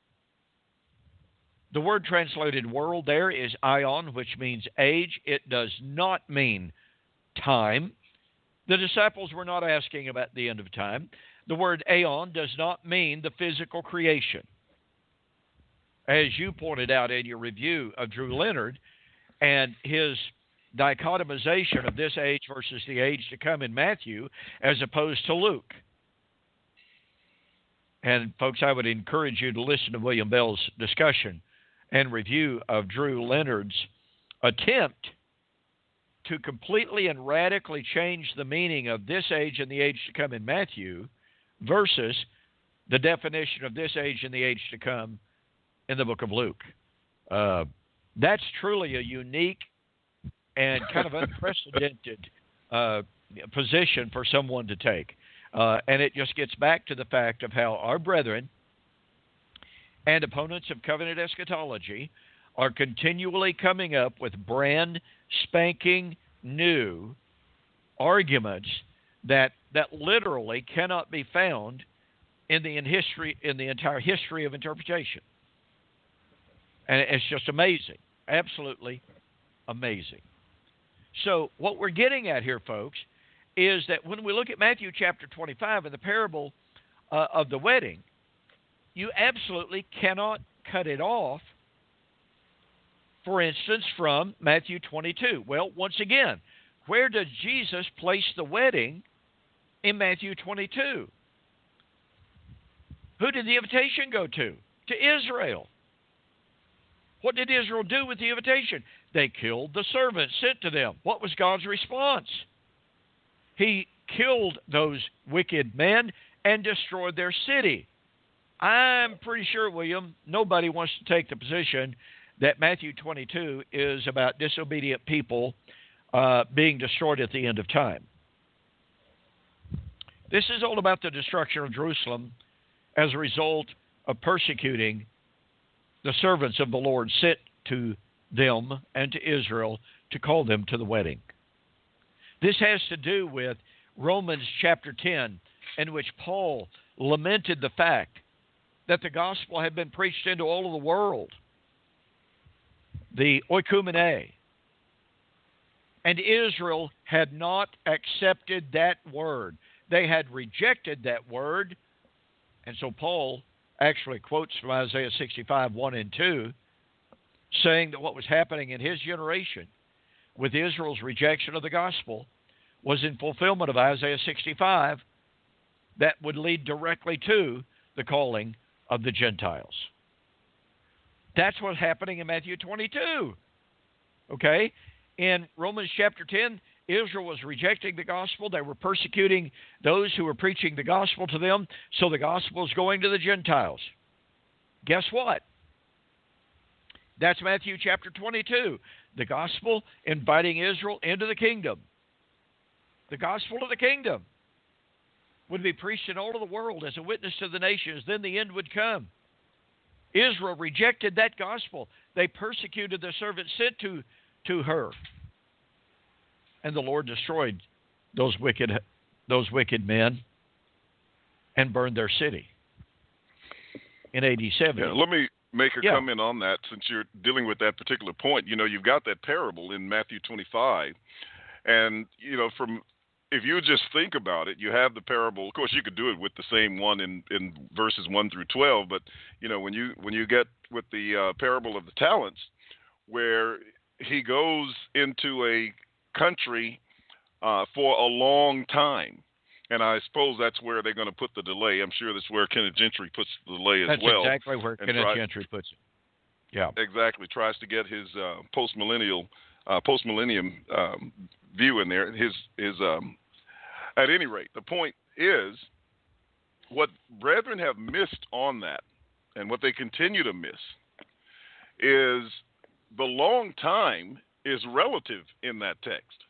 The word translated world there is aion, which means age. It does not mean time. The disciples were not asking about the end of time. The word aeon does not mean the physical creation. As you pointed out in your review of Drew Leonard and his dichotomization of this age versus the age to come in Matthew as opposed to Luke. And folks, I would encourage you to listen to William Bell's discussion and review of Drew Leonard's attempt to completely and radically change the meaning of this age and the age to come in Matthew versus the definition of this age and the age to come in the book of Luke. That's truly a unique and kind of unprecedented position for someone to take. And it just gets back to the fact of how our brethren and opponents of covenant eschatology are continually coming up with brand spanking new arguments that literally cannot be found in the entire history of interpretation. And it's just amazing, absolutely amazing. So what we're getting at here, folks, is that when we look at Matthew chapter 25 and the parable of the wedding, you absolutely cannot cut it off, for instance, from Matthew 22. Well, once again, where does Jesus place the wedding in Matthew 22? Who did the invitation go to? To Israel. What did Israel do with the invitation? They killed the servants sent to them. What was God's response? He killed those wicked men and destroyed their city. I'm pretty sure, William, nobody wants to take the position that Matthew 22 is about disobedient people being destroyed at the end of time. This is all about the destruction of Jerusalem as a result of persecuting the servants of the Lord sent to them and to Israel to call them to the wedding. This has to do with Romans chapter 10, in which Paul lamented the fact that the gospel had been preached into all of the world, the oikumene, and Israel had not accepted that word. They had rejected that word, and so Paul actually quotes from Isaiah 65, 1 and 2, saying that what was happening in his generation with Israel's rejection of the gospel was in fulfillment of Isaiah 65 that would lead directly to the calling of the Gentiles. That's what's happening in Matthew 22. Okay? In Romans chapter 10, Israel was rejecting the gospel. They were persecuting those who were preaching the gospel to them, so the gospel is going to the Gentiles. Guess what? That's Matthew chapter 22. The gospel inviting Israel into the kingdom. The gospel of the kingdom would be preached in all of the world as a witness to the nations. Then the end would come. Israel rejected that gospel. They persecuted the servants sent to her. And the Lord destroyed those wicked men and burned their city in AD 70. Yeah, let me make a comment on that since you're dealing with that particular point. You know, you've got that parable in Matthew 25. And, you know, if you just think about it, you have the parable. Of course, you could do it with the same one in verses 1 through 12. But, you know, when you get with the parable of the talents, where he goes into a country for a long time. And I suppose that's where they're going to put the delay. I'm sure that's where Kenneth Gentry puts the delay as well. That's exactly where Kenneth Gentry puts it. Yeah. Exactly. Tries to get his post-millennium view in there. At any rate, the point is what brethren have missed on that, and what they continue to miss, is the long time is relative in that text.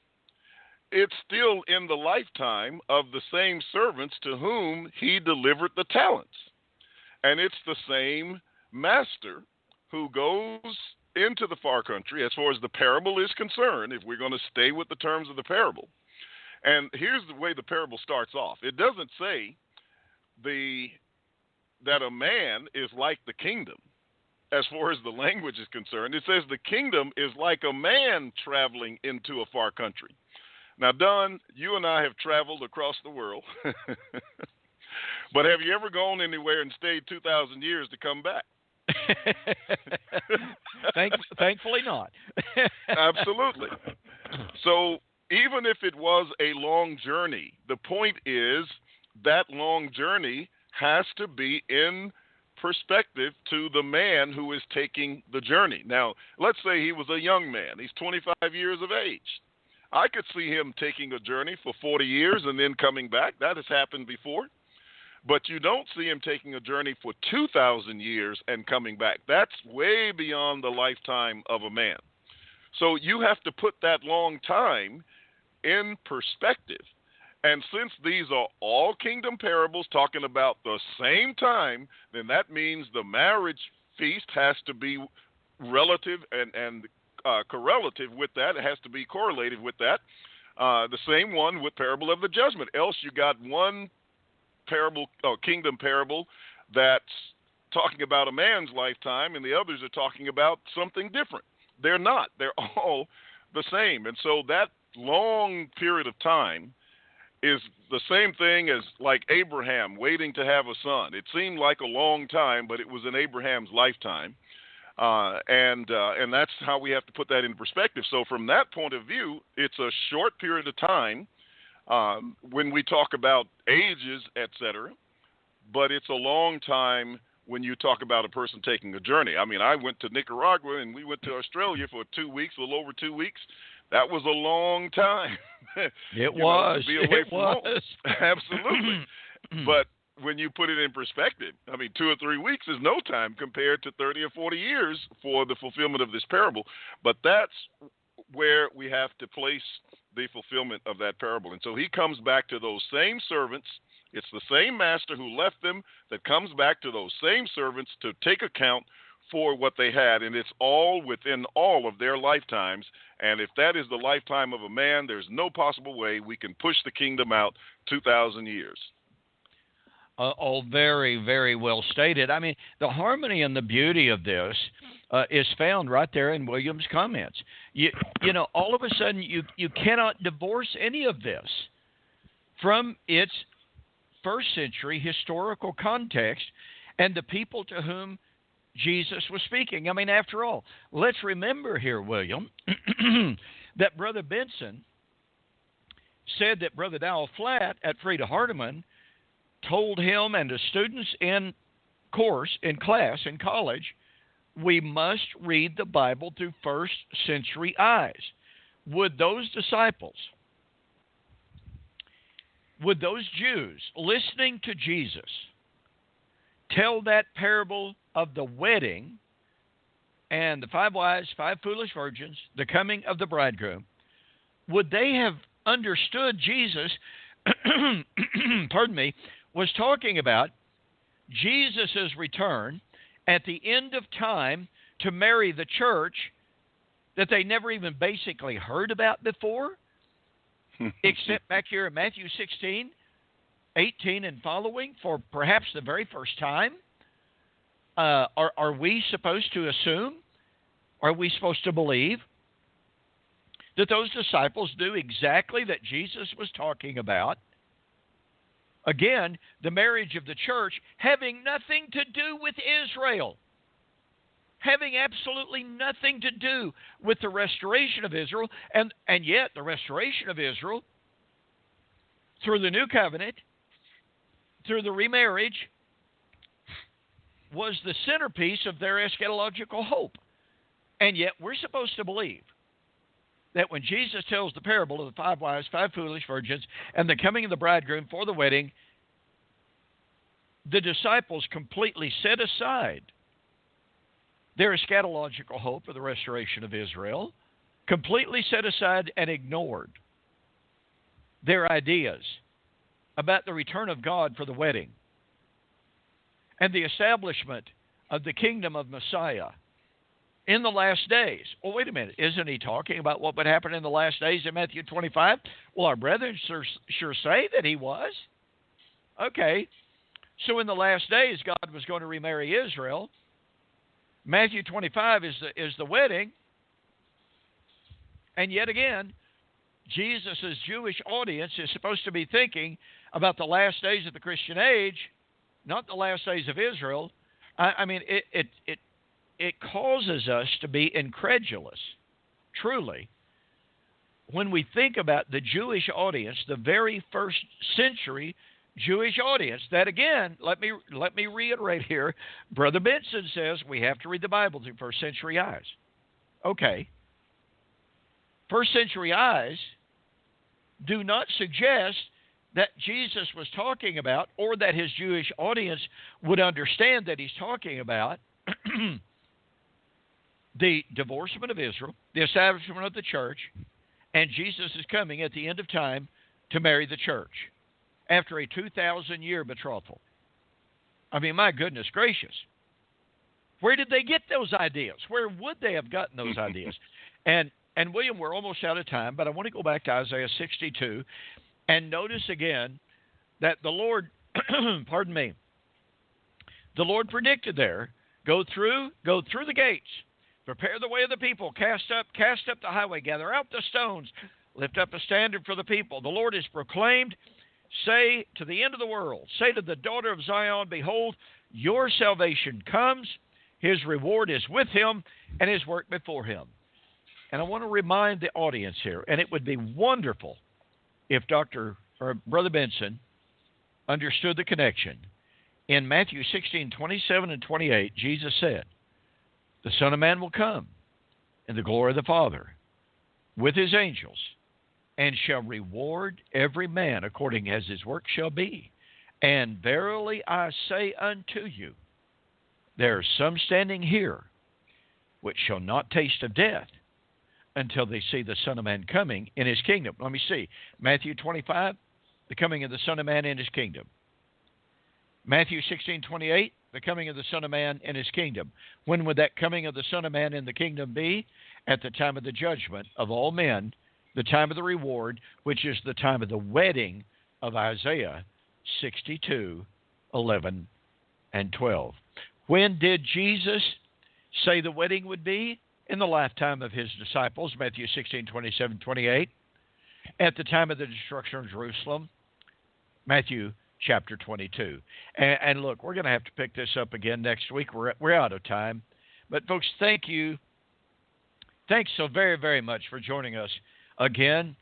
It's still in the lifetime of the same servants to whom he delivered the talents. And it's the same master who goes into the far country as far as the parable is concerned, if we're going to stay with the terms of the parable. And here's the way the parable starts off. It doesn't say that a man is like the kingdom. As far as the language is concerned, it says the kingdom is like a man traveling into a far country. Now, Don, you and I have traveled across the world, but have you ever gone anywhere and stayed 2,000 years to come back? Thankfully not. Absolutely. So even if it was a long journey, the point is that long journey has to be in perspective to the man who is taking the journey. Now, let's say he was a young man. He's 25 years of age. I could see him taking a journey for 40 years and then coming back. That has happened before. But you don't see him taking a journey for 2,000 years and coming back. That's way beyond the lifetime of a man. So you have to put that long time in perspective. And since these are all kingdom parables talking about the same time, then that means the marriage feast has to be relative and correlative with that. It has to be correlated with that. The same one with parable of the judgment. Else you got one parable, kingdom parable, that's talking about a man's lifetime, and the others are talking about something different. They're not. They're all the same. And so that long period of time is the same thing as like Abraham waiting to have a son. It seemed like a long time, but it was in Abraham's lifetime. And that's how we have to put that in perspective. So from that point of view, it's a short period of time when we talk about ages, etc. but it's a long time when you talk about a person taking a journey. I mean, I went to Nicaragua and we went to Australia for 2 weeks, a little over 2 weeks. That was a long time. It was. To be away it from was. home. Absolutely. But when you put it in perspective, I mean, 2 or 3 weeks is no time compared to 30 or 40 years for the fulfillment of this parable. But that's where we have to place the fulfillment of that parable. And so he comes back to those same servants. It's the same master who left them that comes back to those same servants to take account for what they had. And it's all within all of their lifetimes. And if that is the lifetime of a man, there's no possible way we can push the kingdom out 2,000 years. Very, very well stated. I mean, the harmony and the beauty of this is found right there in William's comments. You know, all of a sudden, you cannot divorce any of this from its first century historical context and the people to whom Jesus was speaking. I mean, after all, let's remember here, William, that Brother Benson said that Brother Dowell Flatt at Frieda Hardeman told him and the students in class, in college, we must read the Bible through first century eyes. Would those disciples, would those Jews listening to Jesus tell that parable of the wedding and the 5 wise, 5 foolish virgins, the coming of the bridegroom, would they have understood Jesus, pardon me, was talking about Jesus' return at the end of time to marry the church that they never even basically heard about before, except back here in Matthew 16, 18 and following for perhaps the very first time? Are we supposed to assume, are we supposed to believe that those disciples do exactly that Jesus was talking about? Again, the marriage of the church having nothing to do with Israel, having absolutely nothing to do with the restoration of Israel, and yet the restoration of Israel through the new covenant, through the remarriage, was the centerpiece of their eschatological hope. And yet we're supposed to believe that when Jesus tells the parable of the 5 wise, 5 foolish virgins, and the coming of the bridegroom for the wedding, the disciples completely set aside their eschatological hope of the restoration of Israel, completely set aside and ignored their ideas about the return of God for the wedding and the establishment of the kingdom of Messiah in the last days. Well, wait a minute. Isn't he talking about what would happen in the last days in Matthew 25? Well, our brethren sure say that he was. Okay. So in the last days, God was going to remarry Israel. Matthew 25 is the wedding. And yet again, Jesus' Jewish audience is supposed to be thinking about the last days of the Christian age, not the last days of Israel. I mean, it causes us to be incredulous, truly, when we think about the Jewish audience, the very first century Jewish audience. That again, let me reiterate here. Brother Benson says we have to read the Bible through first century eyes. Okay. First century eyes do not suggest that Jesus was talking about, or that his Jewish audience would understand that he's talking about the divorcement of Israel, the establishment of the church, and Jesus is coming at the end of time to marry the church after a 2,000-year betrothal. I mean, my goodness gracious. Where did they get those ideas? Where would they have gotten those ideas? And William, we're almost out of time, but I want to go back to Isaiah 62 and notice again that the Lord, pardon me, the Lord predicted there, go through the gates, prepare the way of the people, cast up the highway, gather out the stones, lift up a standard for the people. The Lord is proclaimed, say to the end of the world, say to the daughter of Zion, behold, your salvation comes, his reward is with him, and his work before him. And I want to remind the audience here, and it would be wonderful if Brother Benson understood the connection. In Matthew 16, 27 and 28, Jesus said, the Son of Man will come in the glory of the Father with his angels, and shall reward every man according as his work shall be. And verily I say unto you, there are some standing here which shall not taste of death until they see the Son of Man coming in his kingdom. Let me see. Matthew 25, the coming of the Son of Man in his kingdom. Matthew 16, 28, the coming of the Son of Man in his kingdom. When would that coming of the Son of Man in the kingdom be? At the time of the judgment of all men, the time of the reward, which is the time of the wedding of Isaiah 62, 11, and 12. When did Jesus say the wedding would be? In the lifetime of his disciples, Matthew 16, 27, 28. At the time of the destruction of Jerusalem, Matthew chapter 22. And look, we're going to have to pick this up again next week. We're out of time. But folks, thank you. Thanks so very, very much for joining us again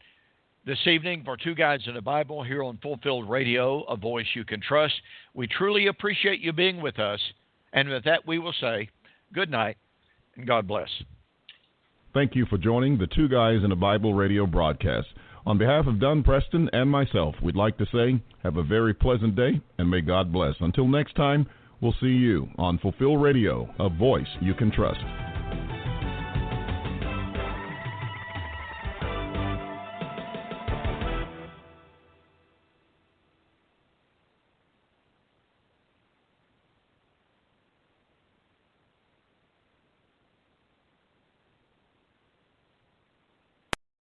this evening for Two Guys in the Bible here on Fulfilled Radio, a voice you can trust. We truly appreciate you being with us. And with that, we will say good night and God bless. Thank you for joining the Two Guys in the Bible radio broadcast. On behalf of Dunn Preston and myself, we'd like to say have a very pleasant day and may God bless. Until next time, we'll see you on Fulfill Radio, a voice you can trust.